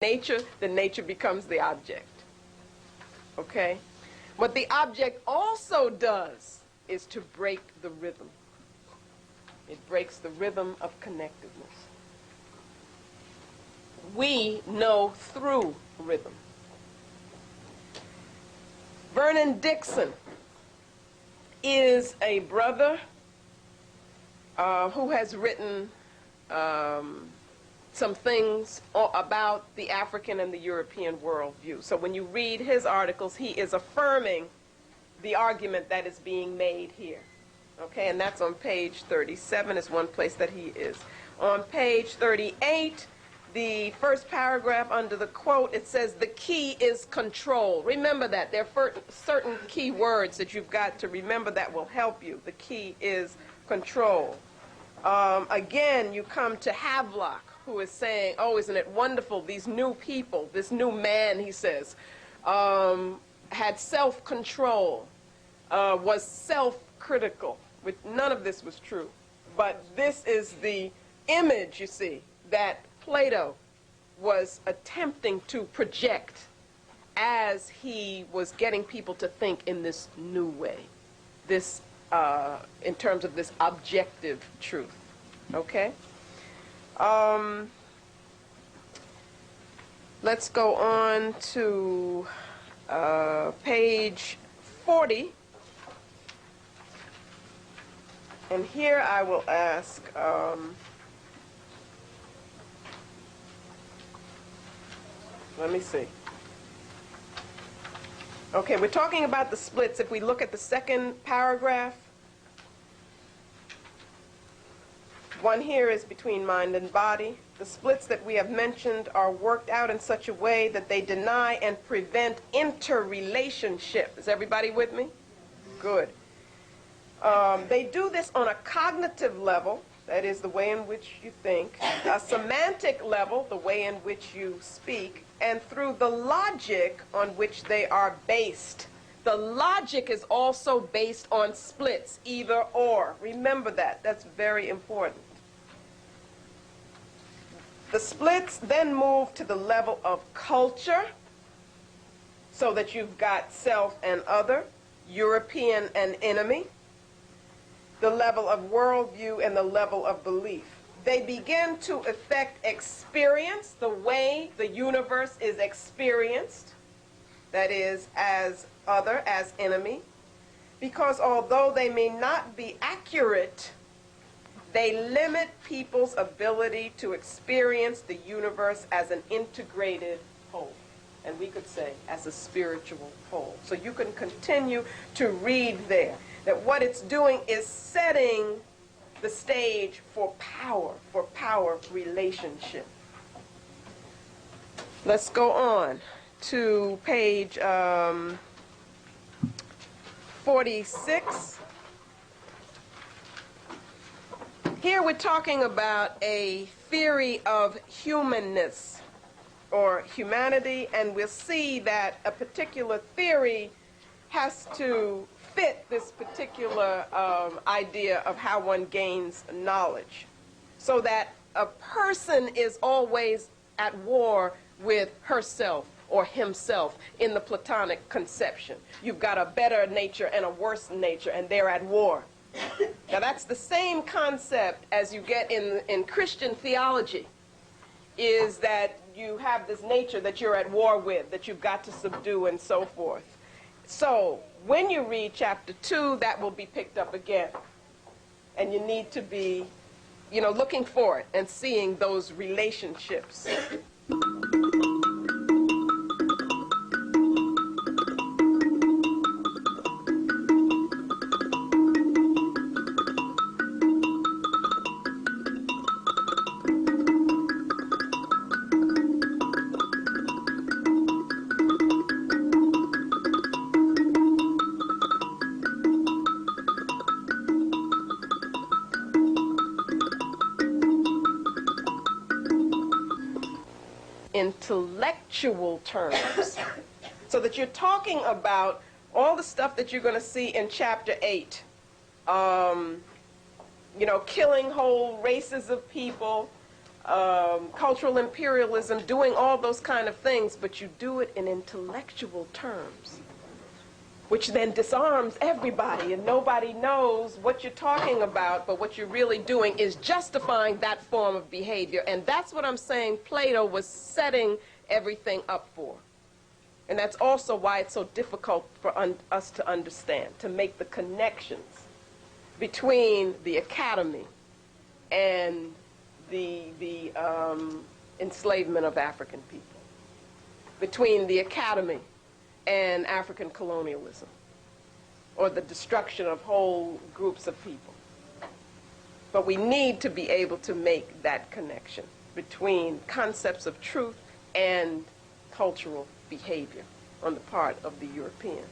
nature, then nature becomes the object. Okay? What the object also does is to break the rhythm. It breaks the rhythm of connectedness. We know through rhythm. Vernon Dixon is a brother who has written some things about the African and the European worldview. So when you read his articles, he is affirming the argument that is being made here. Okay, and that's on page 37 is one place that he is. On page 38, the first paragraph under the quote, it says, the key is control. Remember that. There are certain key words that you've got to remember that will help you. The key is control. Again, you come to Havelock, who is saying, oh, isn't it wonderful, these new people, this new man, he says, had self-control, was self-critical. None of this was true. But this is the image, you see, that Plato was attempting to project as he was getting people to think in this new way, this, in terms of this objective truth. Okay? Let's go on to page 40. And here I will ask, let me see. Okay, we're talking about the splits. If we look at the second paragraph, one here is between mind and body. The splits that we have mentioned are worked out in such a way that they deny and prevent interrelationship. Is everybody with me? Good. They do this on a cognitive level, that is the way in which you think, a semantic level, the way in which you speak, and through the logic on which they are based. The logic is also based on splits, either or. Remember that. That's very important. The splits then move to the level of culture, so that you've got self and other, European and enemy, the level of worldview, and the level of belief. They begin to affect experience, the way the universe is experienced, that is, as other, as enemy, because although they may not be accurate, they limit people's ability to experience the universe as an integrated whole. And we could say as a spiritual whole. So you can continue to read there that what it's doing is setting the stage for power relationship. Let's go on to page 46. Here we're talking about a theory of humanness or humanity, and we'll see that a particular theory has to fit this particular idea of how one gains knowledge, so that a person is always at war with herself or himself in the Platonic conception. You've got a better nature and a worse nature, and they're at war. Now that's the same concept as you get in Christian theology, is that you have this nature that you're at war with, that you've got to subdue and so forth. So when you read chapter 2, that will be picked up again. And you need to be, looking for it and seeing those relationships. Intellectual terms, so that you're talking about all the stuff that you're going to see in chapter 8, killing whole races of people, cultural imperialism, doing all those kind of things, but you do it in intellectual terms, which then disarms everybody, and nobody knows what you're talking about, but what you're really doing is justifying that form of behavior. And that's what I'm saying Plato was setting everything up for. And that's also why it's so difficult for us to understand, to make the connections between the academy and the enslavement of African people, between the academy and African colonialism, or the destruction of whole groups of people. But we need to be able to make that connection between concepts of truth and cultural behavior on the part of the European.